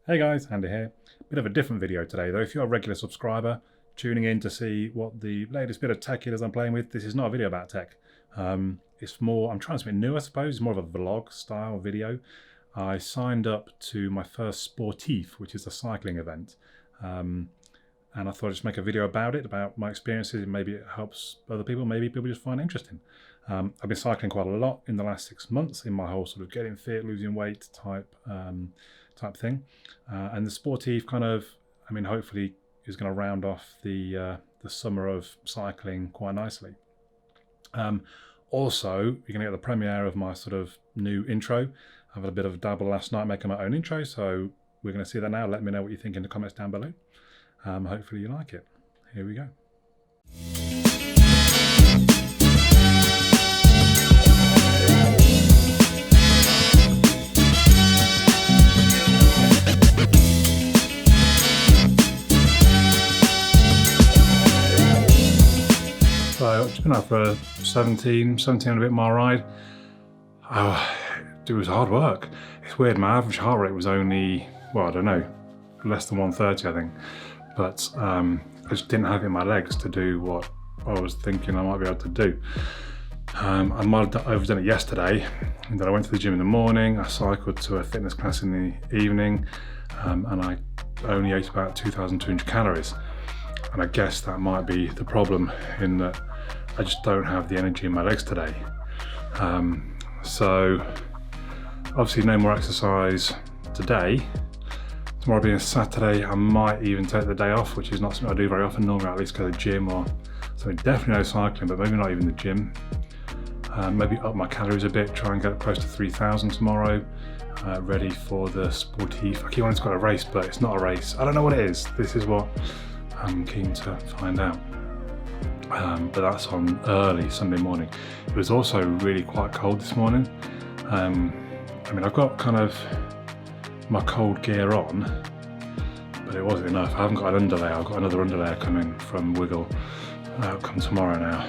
Hey guys, Andy here. Bit of a different video today though. If you're a regular subscriber tuning in to see what the latest bit of tech is I'm playing with, this is not a video about tech. It's more, I'm trying something new I suppose. It's more of a vlog style video. I signed up to my first Sportive, which is a cycling event. And I thought I'd just make a video about it, about my experiences, and maybe it helps other people, maybe people just find it interesting. I've been cycling quite a lot in the last 6 months in my whole sort of getting fit, losing weight type thing. And the Sportive kind of, hopefully is going to round off the summer of cycling quite nicely. Also, you're going to get the premiere of my sort of new intro. I had a bit of a dabble last night making my own intro, so we're going to see that now. Let me know what you think in the comments down below. Hopefully you like it. Here we go. So I've just been out for a 17 and a bit mile ride. It was hard work. It's weird, my average heart rate was only, well, I don't know, less than 130 I think. But I just didn't have it in my legs to do what I was thinking I might be able to do. I might have overdone it yesterday, and then I went to the gym in the morning, I cycled to a fitness class in the evening, and I only ate about 2,200 calories. And I guess that might be the problem, in that I just don't have the energy in my legs today. So obviously no more exercise today. Tomorrow being Saturday, I might even take the day off, which is not something I do very often. Normally I at least go to the gym or something. Definitely no cycling, but maybe not even the gym. Maybe up my calories a bit, try and get close to 3,000 tomorrow. Ready for the Sportive. I keep wanting to call it a race, but it's not a race. I don't know what it is. This is what I'm keen to find out. But that's on early Sunday morning. It was also really quite cold this morning. I've got kind of my cold gear on, but it wasn't enough. I haven't got an underlayer. I've got another underlayer coming from Wiggle. That'll come tomorrow now.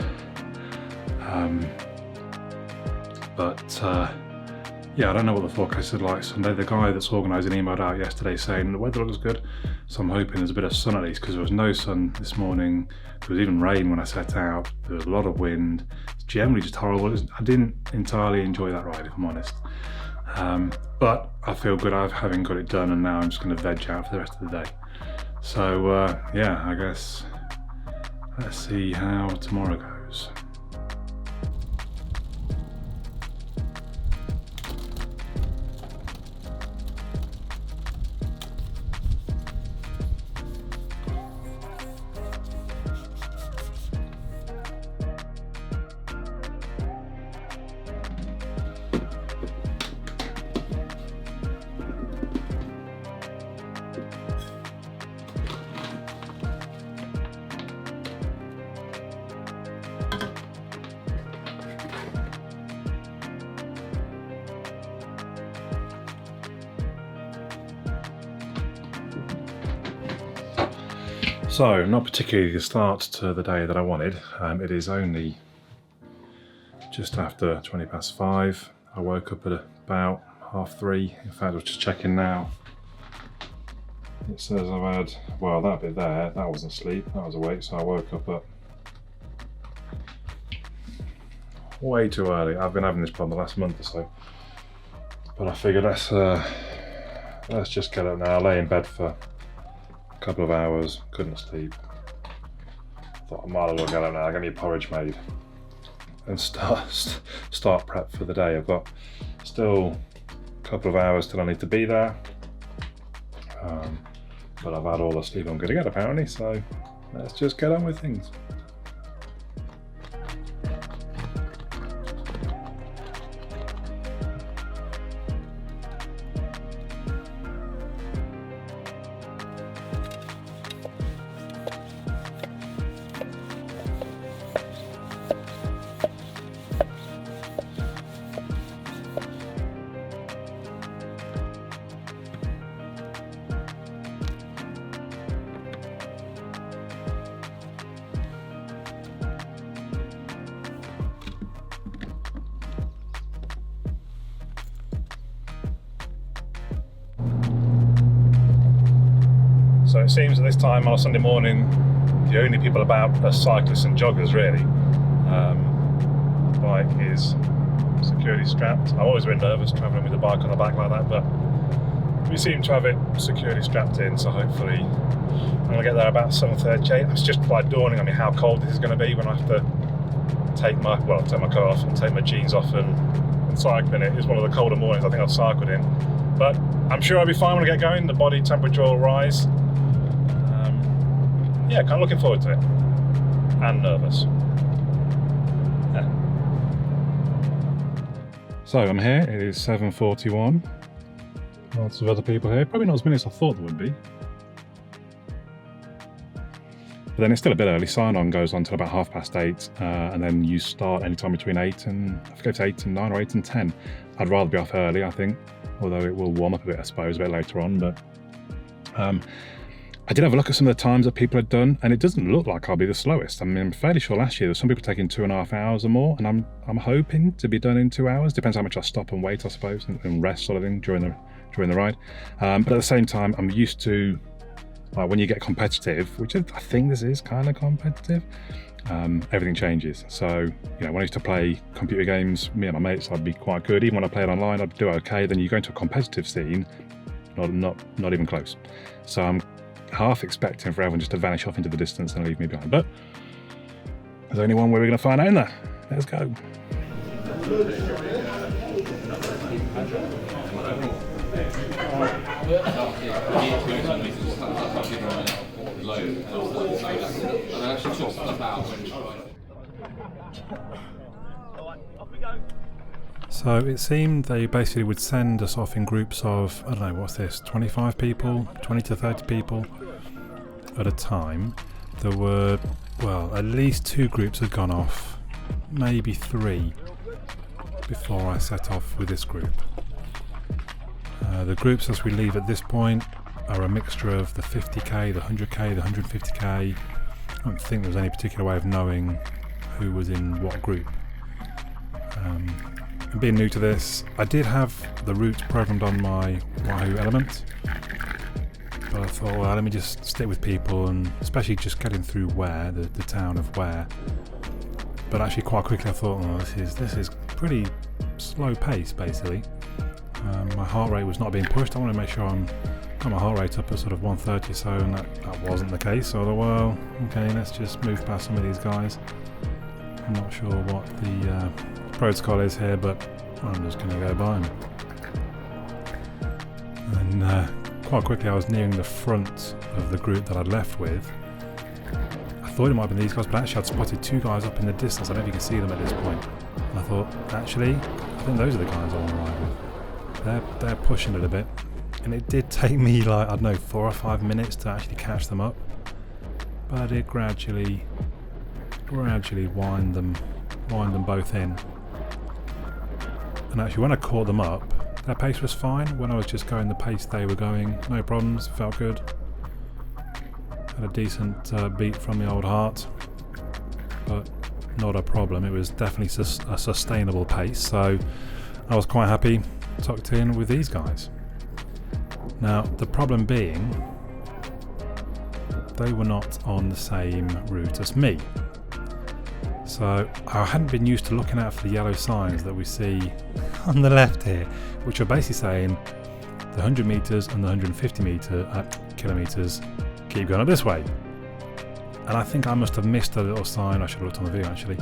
Yeah, I don't know what the forecast is like Sunday. The guy that's organising emailed out yesterday saying the weather looks good, so I'm hoping there's a bit of sun at least, because there was no sun this morning. There was even rain when I set out. There was a lot of wind. It's generally just horrible. I didn't entirely enjoy that ride, if I'm honest. But I feel good having got it done, and now I'm just going to veg out for the rest of the day. So yeah, I guess let's see how tomorrow goes. So, not particularly the start to the day that I wanted. It is only just after 20 past 5. I woke up at about 3:30. In fact, I was just checking now. It says I've had, well, that bit there, that wasn't sleep, that was awake, so I woke up at way too early. I've been having this problem the last month or so. But I figured let's just get up now. I lay in bed for a couple of hours, couldn't sleep. Thought I might as well get up now, get me a porridge made and start prep for the day. I've got still a couple of hours till I need to be there, but I've had all the sleep I'm going to get apparently, so let's just get on with things. So it seems at this time on a Sunday morning, the only people about are cyclists and joggers really. Bike is securely strapped. I've always been nervous travelling with a bike on the back like that, but we seem to have it securely strapped in, so hopefully I'm going to get there about 7:38. It's just quite dawning on me how cold this is going to be when I have to take my coat off and take my jeans off and cycle in it. It's one of the colder mornings I think I've cycled in, but I'm sure I'll be fine when I get going. The body temperature will rise. Yeah, kind of looking forward to it, and nervous. Yeah. So I'm here, it is 7:41. Lots of other people here, probably not as many as I thought there would be. But then it's still a bit early. Sign-on goes on till about 8:30, and then you start anytime between 8 and, I forget if it's 8 and 9 or 8 and 10. I'd rather be off early, I think, although it will warm up a bit, I suppose, a bit later on. But I did have a look at some of the times that people had done, and it doesn't look like I'll be the slowest. I mean, I'm fairly sure last year there were some people taking 2.5 hours or more, and I'm hoping to be done in 2 hours. Depends how much I stop and wait, I suppose, and rest sort of thing during the ride. But at the same time, I'm used to when you get competitive, which I think this is kind of competitive, everything changes. So, when I used to play computer games, me and my mates, I'd be quite good. Even when I played online, I'd do okay. Then you go into a competitive scene, not even close. So I'm half expecting for everyone just to vanish off into the distance and leave me behind. But there's only one way we're going to find out in there. Let's go. So it seemed they basically would send us off in groups of, I don't know, what's this, 25 people, 20 to 30 people at a time. There were, at least 2 groups had gone off, maybe 3, before I set off with this group. The groups as we leave at this point are a mixture of the 50k, the 100k, the 150k. I don't think there was any particular way of knowing who was in what group. And being new to this, I did have the route programmed on my Wahoo Element, but I thought, let me just stick with people, and especially just getting through Ware, the town of Ware. But actually quite quickly I thought, this is pretty slow pace basically. My heart rate was not being pushed. I want to make sure I'm got my heart rate up at sort of 130 or so, and that wasn't the case. So I thought, okay, let's just move past some of these guys. I'm not sure what the protocol is here, but I'm just going to go by them. And quite quickly I was nearing the front of the group that I'd left with. I thought it might have been these guys, but actually I'd spotted 2 guys up in the distance. I don't know if you can see them at this point. And I thought, actually, I think those are the guys I want to ride with. They're pushing it a bit, and it did take me 4 or 5 minutes to actually catch them up, but I did gradually wind them both in. And actually when I caught them up, their pace was fine. When I was just going the pace they were going, no problems, felt good. Had a decent beat from the old heart, but not a problem. It was definitely a sustainable pace, so I was quite happy tucked in with these guys. Now the problem being, they were not on the same route as me, so I hadn't been used to looking out for the yellow signs that we see on the left here, which are basically saying the 100 meters and the 150 kilometers keep going up this way. And I think I must have missed a little sign, I should have looked on the video actually,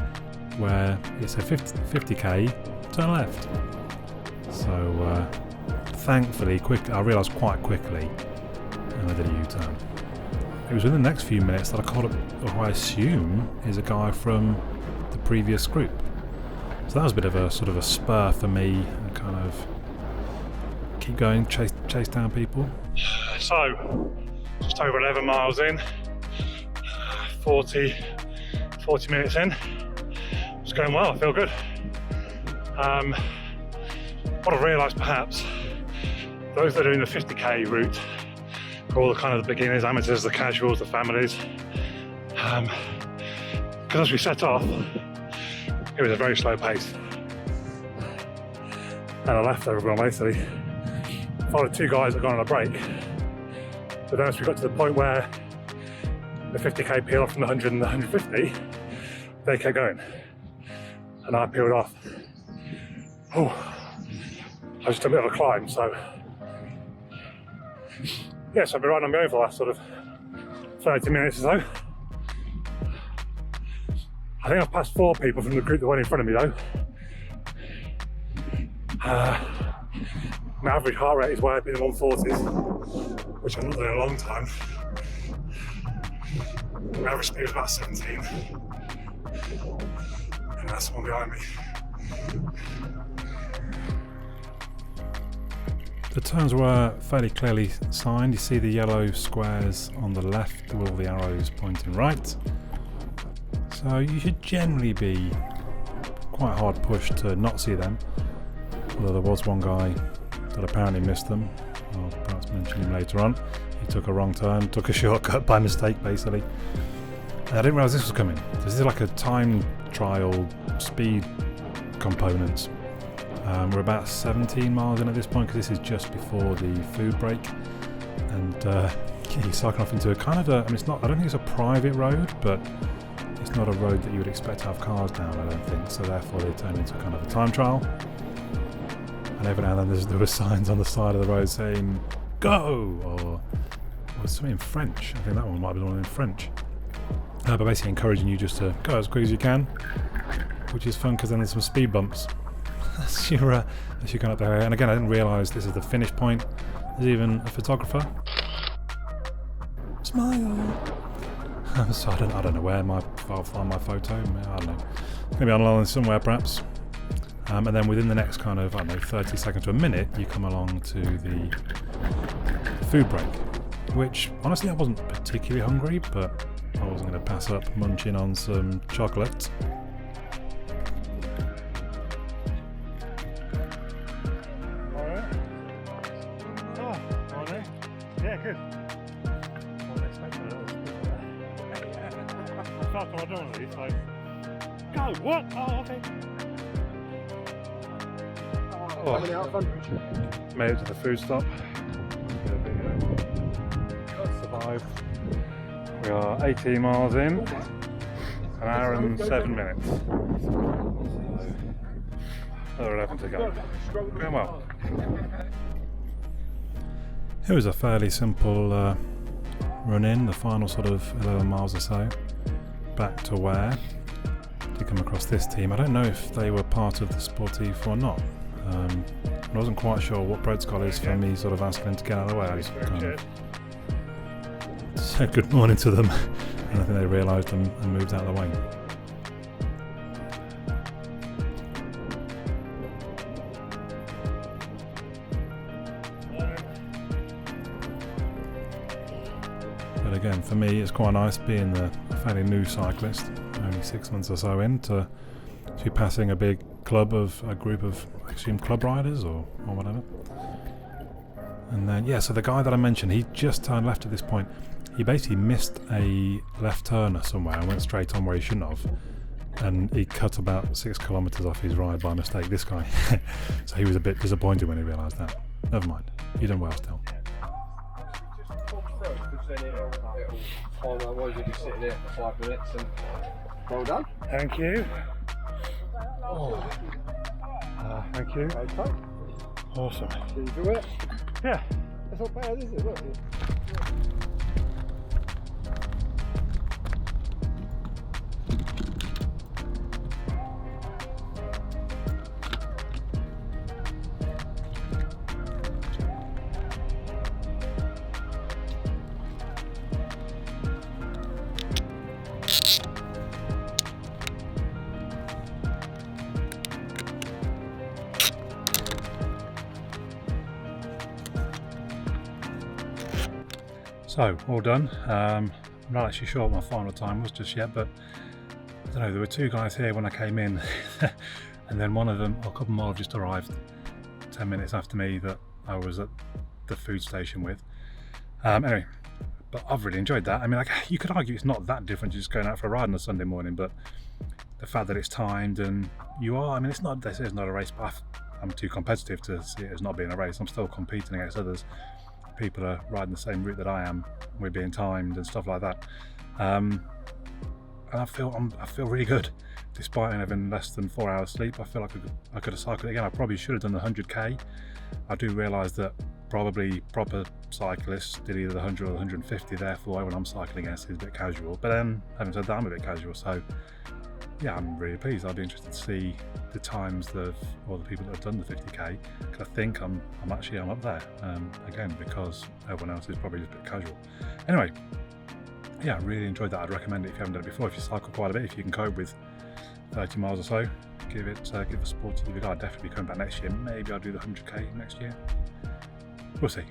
where it said 50k, turn left. So thankfully, I realised quite quickly, and I did a U-turn. It was within the next few minutes that I caught up who I assume is a guy from the previous group. So that was a bit of a sort of a spur for me, and kind of keep going, chase down people. So, just over 11 miles in, 40 minutes in. It's going well, I feel good. What I've realised perhaps, those that are doing the 50k route are all the kind of the beginners, amateurs, the casuals, the families. Because as we set off, it was a very slow pace. And I left everyone basically. Followed 2 guys that had gone on a break. But then as we got to the point where the 50k peel off from the 100 and the 150, they kept going. And I peeled off. Oh, I just did a bit of a climb, so. Yes, I've been riding on going for the last sort of 30 minutes or so. I think I've passed 4 people from the group that went in front of me though. My average heart rate is way up in the 140s, which I've not done in a long time. My average speed is about 17. And that's the one behind me. The turns were fairly clearly signed. You see the yellow squares on the left with all the arrows pointing right. So you should generally be quite hard pushed to not see them. Although there was one guy that apparently missed them. I'll perhaps mention him later on. He took a wrong turn, took a shortcut by mistake basically. And I didn't realise this was coming. This is like a time trial speed component. We're about 17 miles in at this point because this is just before the food break. And you're cycling off into a kind of a, I mean it's not, I don't think it's a private road, but it's not a road that you would expect to have cars down, I don't think. So therefore they turn into kind of a time trial. And every now and then there were signs on the side of the road saying, go! Or something in French. I think that one might be the one in French. But basically encouraging you just to go as quick as you can, which is fun because then there's some speed bumps as you come up there. And again, I didn't realise this is the finish point. There's even a photographer. Smile! So I don't know where I'll find my photo. I don't know. It's going to be online somewhere perhaps. And then within the next kind of, 30 seconds to a minute, you come along to the food break. Which, honestly, I wasn't particularly hungry, but I wasn't going to pass up munching on some chocolate. Alright. Oh, morning. Yeah, good. I wasn't expecting a little speed there. I started what I don't really, like, go, what? Oh, okay. Oh, made it to the food stop. Survived. We are 18 miles in, an hour and 7 minutes. Another 11 to go. Going well. It was a fairly simple run in, the final sort of 11 miles or so, back to Ware to come across this team. I don't know if they were part of the Sportive or not. I wasn't quite sure what protocol is for me sort of asking them to get out of the way. I just kind of said good morning to them and I think they realised and moved out of the way. But again, for me it's quite nice being a fairly new cyclist, only 6 months or so in, to be passing a big group of I assume club riders or whatever. And then so the guy that I mentioned, he just turned left at this point. He basically missed a left turner somewhere and went straight on where he shouldn't have, and he cut about 6 kilometres off his ride by mistake, this guy. So he was a bit disappointed when he realised that. Never mind, you done well still. Otherwise you'll be sitting there for 5 minutes and well done. Thank you. Oh. Thank you. Okay. Awesome. Did you do it? Yeah. That's not bad, is it? Look. So, all done. I'm not actually sure what my final time was just yet, but I don't know, there were 2 guys here when I came in and then one of them, a couple more have just arrived 10 minutes after me that I was at the food station with. Anyway, but I've really enjoyed that. I mean, you could argue it's not that different to just going out for a ride on a Sunday morning, but the fact that it's timed and this is not a race, but I'm too competitive to see it as not being a race. I'm still competing against others. people are riding the same route that I am. We're being timed and stuff like that. And I feel really good. Despite having less than 4 hours sleep, I feel like I could have cycled again. I probably should have done the 100k. I do realise that probably proper cyclists did either the 100 or the 150, therefore when I'm cycling against it's a bit casual. But then, having said that, I'm a bit casual, so yeah, I'm really pleased. I'll be interested to see the times of all the people that have done the 50k, because I think I'm up there, again, because everyone else is probably just a bit casual. Anyway, yeah, I really enjoyed that. I'd recommend it if you haven't done it before. If you cycle quite a bit, if you can cope with 30 miles or so, give it a Sportive a go. I'll definitely be coming back next year. Maybe I'll do the 100k next year. We'll see.